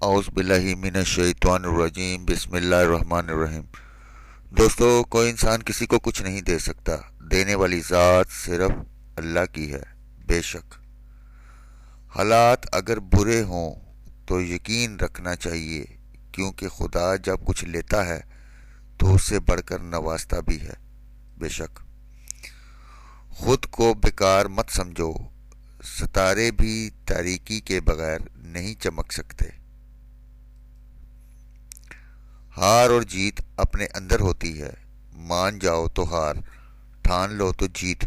اعوذ باللہ من الشیطان الرجیم بسم اللہ الرحمن الرحیم۔ دوستو، کوئی انسان کسی کو کچھ نہیں دے سکتا، دینے والی ذات صرف اللہ کی ہے۔ بے شک حالات اگر برے ہوں تو یقین رکھنا چاہیے، کیونکہ خدا جب کچھ لیتا ہے تو اس سے بڑھ کر نوازتا بھی ہے۔ بے شک خود کو بیکار مت سمجھو، ستارے بھی تاریکی کے بغیر نہیں چمک سکتے۔ ہار اور جیت اپنے اندر ہوتی ہے، مان جاؤ تو ہار، ٹھان لو تو جیت۔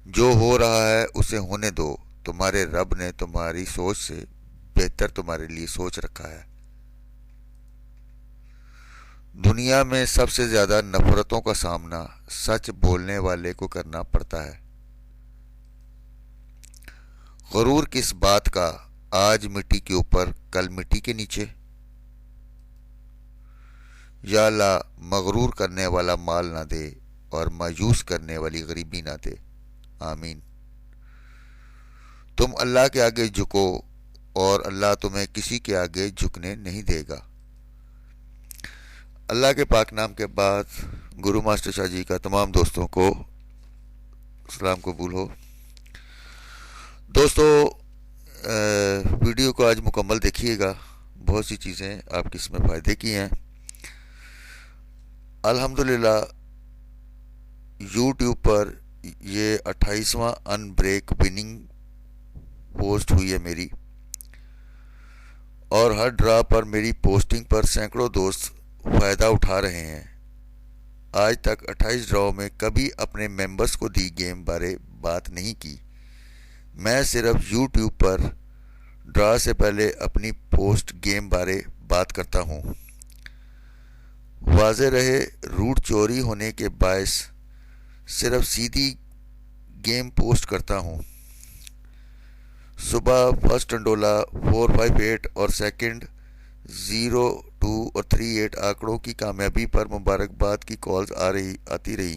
جو ہو رہا ہے اسے ہونے دو، تمہارے رب نے تمہاری سوچ سے بہتر تمہارے لیے سوچ رکھا ہے۔ دنیا میں سب سے زیادہ نفرتوں کا سامنا سچ بولنے والے کو کرنا پڑتا ہے۔ غرور کس بات کا، آج مٹی کے اوپر کل مٹی کے نیچے۔ یا اللہ مغرور کرنے والا مال نہ دے اور مایوس کرنے والی غریبی نہ دے، آمین۔ تم اللہ کے آگے جھکو اور اللہ تمہیں کسی کے آگے جھکنے نہیں دے گا۔ اللہ کے پاک نام کے بعد گرو ماسٹر شاہ جی کا تمام دوستوں کو سلام قبول ہو۔ دوستو، ویڈیو کو آج مکمل دیکھیے گا، بہت سی چیزیں آپ کی اس میں فائدے کی ہیں۔ الحمدللہ یوٹیوب پر یہ 28واں ان بریک وننگ پوسٹ ہوئی ہے میری، اور ہر ڈرا پر میری پوسٹنگ پر سینکڑوں دوست فائدہ اٹھا رہے ہیں۔ آج تک 28 ڈراؤ میں کبھی اپنے ممبرز کو دی گیم بارے بات نہیں کی۔ میں صرف یوٹیوب پر ڈرا سے پہلے اپنی پوسٹ گیم بارے بات کرتا ہوں۔ واضح رہے، روٹ چوری ہونے کے باعث صرف سیدھی گیم پوسٹ کرتا ہوں۔ صبح فرسٹ ٹنڈولا 458 اور سیکنڈ 02 اور 38 آنکڑوں کی کامیابی پر مبارکباد کی کالز آتی رہی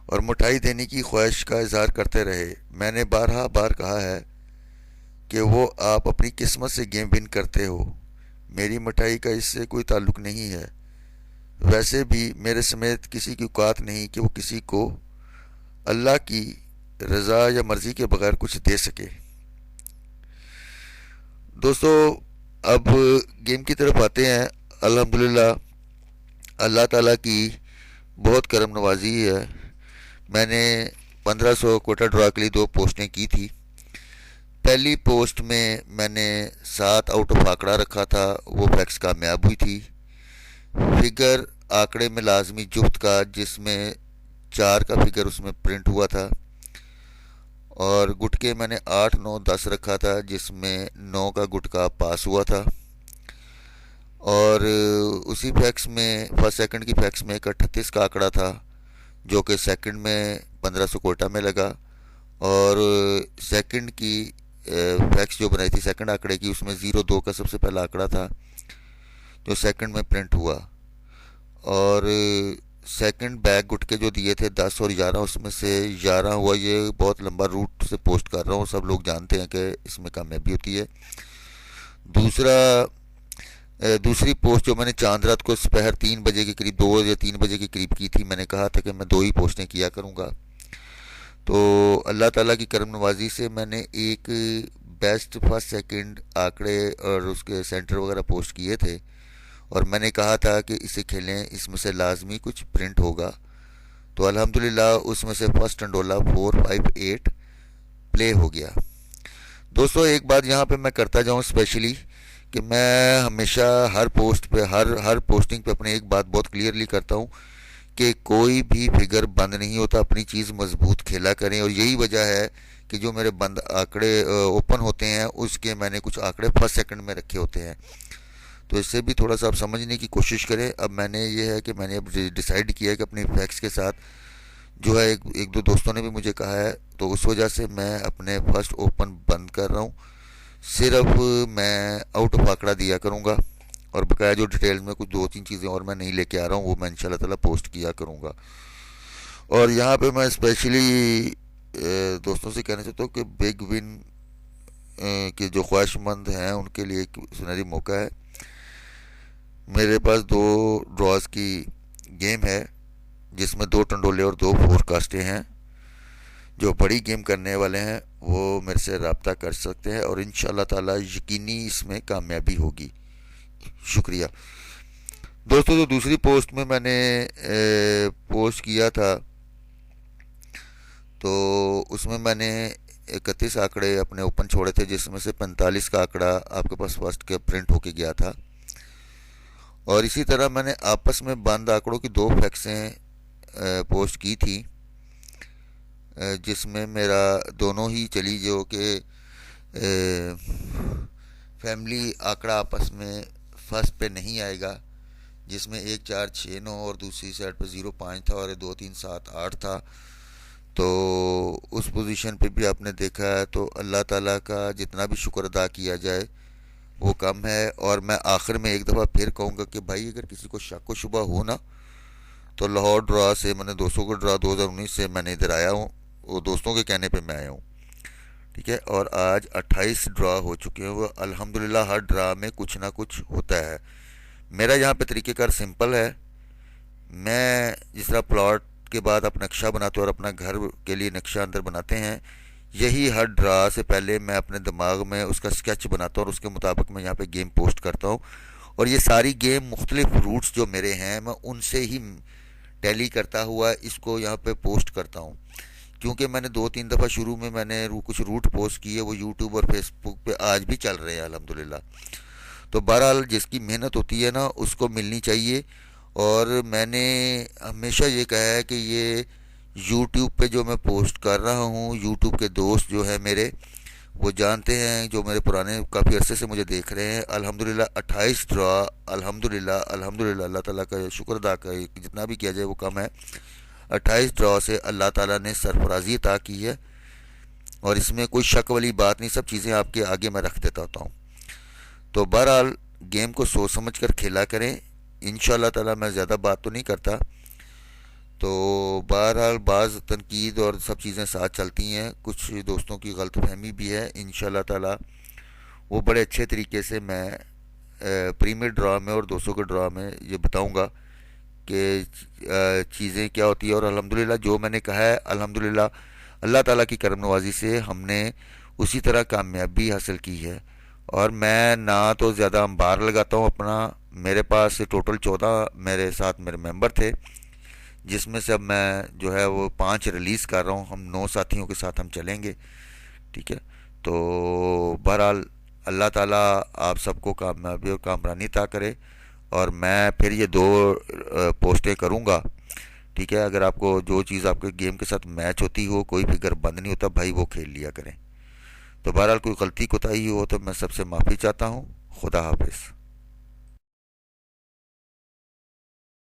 اور مٹھائی دینے کی خواہش کا اظہار کرتے رہے۔ میں نے بارہا بار کہا ہے کہ وہ آپ اپنی قسمت سے گیم ون کرتے ہو، میری مٹھائی کا اس سے کوئی تعلق نہیں ہے۔ ویسے بھی میرے سمیت کسی کی اوقات نہیں کہ وہ کسی کو اللہ کی رضا یا مرضی کے بغیر کچھ دے سکے۔ دوستو، اب گیم کی طرف آتے ہیں۔ الحمدللہ اللہ تعالیٰ کی بہت کرم نوازی ہے۔ میں نے 1500 کوٹا ڈرا کے لیے 2 پوسٹیں کی تھی۔ پہلی پوسٹ میں نے 7 آؤٹ آف آنکڑا رکھا تھا، وہ فیکس کامیاب ہوئی تھی۔ فگر آنکڑے میں لازمی جفت کا، جس میں 4 کا فگر اس میں پرنٹ ہوا تھا، اور گٹکے میں نے 8 9 10 رکھا تھا، جس میں 9 کا گٹکا پاس ہوا تھا۔ اور اسی فیکس میں فرسٹ سیکنڈ کی فیکس میں ایک 38 کا آنکڑا تھا، جو کہ سیکنڈ میں 1500 کوٹا میں لگا، اور سیکنڈ کی فیکس جو بنائی تھی سیکنڈ آنکڑے کی، اس میں 02 کا سب سے پہلا آنکڑا تھا جو سیکنڈ میں پرنٹ ہوا۔ اور سیکنڈ بیک گٹکے جو دیے تھے 10 اور 11، اس میں سے 11 ہوا۔ یہ بہت لمبا روٹ سے پوسٹ کر رہا ہوں، سب لوگ جانتے ہیں کہ اس میں کامیابی ہوتی ہے۔ دوسری پوسٹ جو میں نے چاند رات کو سپہر 3 بجے کے قریب، 2 یا 3 بجے کے قریب کی تھی، میں نے کہا تھا کہ میں 2 ہی پوسٹیں کیا کروں گا۔ تو اللہ تعالیٰ کی کرم نوازی سے میں نے ایک بیسٹ فرسٹ سیکنڈ آنکڑے اور اس کے سینٹر وغیرہ پوسٹ کیے تھے، اور میں نے کہا تھا کہ اسے کھیلیں، اس میں سے لازمی کچھ پرنٹ ہوگا۔ تو الحمدللہ اس میں سے فرسٹ ٹنڈولا 458 پلے ہو گیا۔ دوستو، ایک بات یہاں پہ میں کرتا جاؤں اسپیشلی، کہ میں ہمیشہ ہر پوسٹ پہ ہر پوسٹنگ پہ اپنے ایک بات بہت کلیئرلی کرتا ہوں کہ کوئی بھی فگر بند نہیں ہوتا، اپنی چیز مضبوط کھیلا کریں۔ اور یہی وجہ ہے کہ جو میرے بند آنکڑے اوپن ہوتے ہیں، اس کے میں نے کچھ آنکڑے فرسٹ سیکنڈ میں رکھے ہوتے ہیں۔ تو اس سے بھی تھوڑا سا آپ سمجھنے کی کوشش کریں۔ اب میں نے یہ ہے کہ میں نے اب ڈیسائیڈ کیا ہے کہ اپنی فیکس کے ساتھ جو ہے، ایک دو دوستوں نے بھی مجھے کہا ہے، تو اس وجہ سے میں اپنے فرسٹ اوپن بند کر رہا ہوں، صرف میں آؤٹ آف آنکڑا دیا کروں گا، اور بقایا جو ڈیٹیل میں کچھ 2 3 چیزیں اور میں نہیں لے کے آ رہا ہوں، وہ میں انشاءاللہ تعالیٰ پوسٹ کیا کروں گا۔ اور یہاں پہ میں اسپیشلی دوستوں سے کہنا چاہتا ہوں کہ بگ ون کہ جو خواہش مند ہیں ان کے لیے ایک سنہری موقع ہے. میرے پاس 2 ڈراز کی گیم ہے جس میں 2 ٹنڈولے اور 2 فور کاسٹیں ہیں. جو بڑی گیم کرنے والے ہیں وہ میرے سے رابطہ کر سکتے ہیں اور انشاءاللہ تعالی یقینی اس میں کامیابی ہوگی. شکریہ دوستو. تو دوسری پوسٹ میں نے پوسٹ کیا تھا تو اس میں نے 31 آنکڑے اپنے اوپن چھوڑے تھے جس میں سے 45 کا آنکڑا آپ کے پاس فرسٹ کے پرنٹ ہو کے گیا تھا. اور اسی طرح میں نے آپس میں بند آنکڑوں کی 2 فیکسیں پوسٹ کی تھی جس میں میرا دونوں ہی چلی جو کہ فیملی آنکڑا آپس میں فرسٹ پہ نہیں آئے گا جس میں 1 4 6 9 اور دوسری سائڈ پہ 0 5 تھا اور 2 3 7 8 تھا. تو اس پوزیشن پہ بھی آپ نے دیکھا ہے. تو اللہ تعالیٰ کا جتنا بھی شکر ادا کیا جائے وہ کم ہے. اور میں آخر میں ایک دفعہ پھر کہوں گا کہ بھائی اگر کسی کو شک و شبہ ہو نا تو لاہور ڈرا سے میں نے 200 کا ڈرا 2019 سے میں نے ادھر آیا ہوں. وہ دوستوں کے کہنے پہ میں آیا ہوں. ٹھیک ہے. اور آج 28 ڈرا ہو چکے ہیں. وہ الحمدللہ ہر ڈرا میں کچھ نہ کچھ ہوتا ہے. میرا یہاں پہ طریقہ کار سمپل ہے. میں جس طرح پلاٹ کے بعد آپ نقشہ بناتے ہو اور اپنا گھر کے لیے نقشہ اندر بناتے ہیں یہی ہر ڈرا سے پہلے میں اپنے دماغ میں اس کا سکیچ بناتا ہوں اور اس کے مطابق میں یہاں پہ گیم پوسٹ کرتا ہوں. اور یہ ساری گیم مختلف روٹس جو میرے ہیں میں ان سے ہی ٹیلی کرتا ہوا اس کو یہاں پہ پوسٹ کرتا ہوں. کیونکہ میں نے 2-3 دفعہ شروع میں نے کچھ روٹ پوسٹ کیے وہ یوٹیوب اور فیس بک پہ آج بھی چل رہے ہیں الحمدللہ. تو بہرحال جس کی محنت ہوتی ہے نا اس کو ملنی چاہیے. اور میں نے ہمیشہ یہ کہا ہے کہ یہ یوٹیوب پہ جو میں پوسٹ کر رہا ہوں یوٹیوب کے دوست جو ہیں میرے وہ جانتے ہیں جو میرے پرانے کافی عرصے سے مجھے دیکھ رہے ہیں. الحمدللہ 28 ڈرا الحمدللہ اللہ تعالیٰ کا شکر ادا کر جتنا بھی کیا جائے وہ کم ہے. 28 ڈرا سے اللہ تعالیٰ نے سرفرازی عطا کی ہے اور اس میں کوئی شک والی بات نہیں. سب چیزیں آپ کے آگے میں رکھ دیتا ہوتا ہوں. تو بہرحال گیم کو سوچ سمجھ کر کھیلا کریں. انشاءاللہ تعالیٰ میں زیادہ بات تو نہیں کرتا. تو بہرحال بعض تنقید اور سب چیزیں ساتھ چلتی ہیں. کچھ دوستوں کی غلط فہمی بھی ہے. انشاءاللہ تعالیٰ وہ بڑے اچھے طریقے سے میں پریمیئر ڈرا میں اور 200 کے ڈرا میں یہ بتاؤں گا کہ چیزیں کیا ہوتی ہے. اور الحمدللہ جو میں نے کہا ہے الحمدللہ اللہ تعالیٰ کی کرم نوازی سے ہم نے اسی طرح کامیابی حاصل کی ہے. اور میں نہ تو زیادہ انبار لگاتا ہوں اپنا. میرے پاس ٹوٹل 14 میرے ساتھ میرے ممبر تھے جس میں سے اب میں جو ہے وہ 5 ریلیز کر رہا ہوں. ہم 9 ساتھیوں کے ساتھ ہم چلیں گے. ٹھیک ہے. تو بہرحال اللہ تعالیٰ آپ سب کو کامیابی اور کامرانی عطا کرے. اور میں پھر یہ 2 پوسٹیں کروں گا. ٹھیک ہے. اگر آپ کو جو چیز آپ کے گیم کے ساتھ میچ ہوتی ہو کوئی فگر بند نہیں ہوتا بھائی وہ کھیل لیا کریں. تو بہرحال کوئی غلطی کوتاہی ہو تو میں سب سے معافی چاہتا ہوں. خدا حافظ.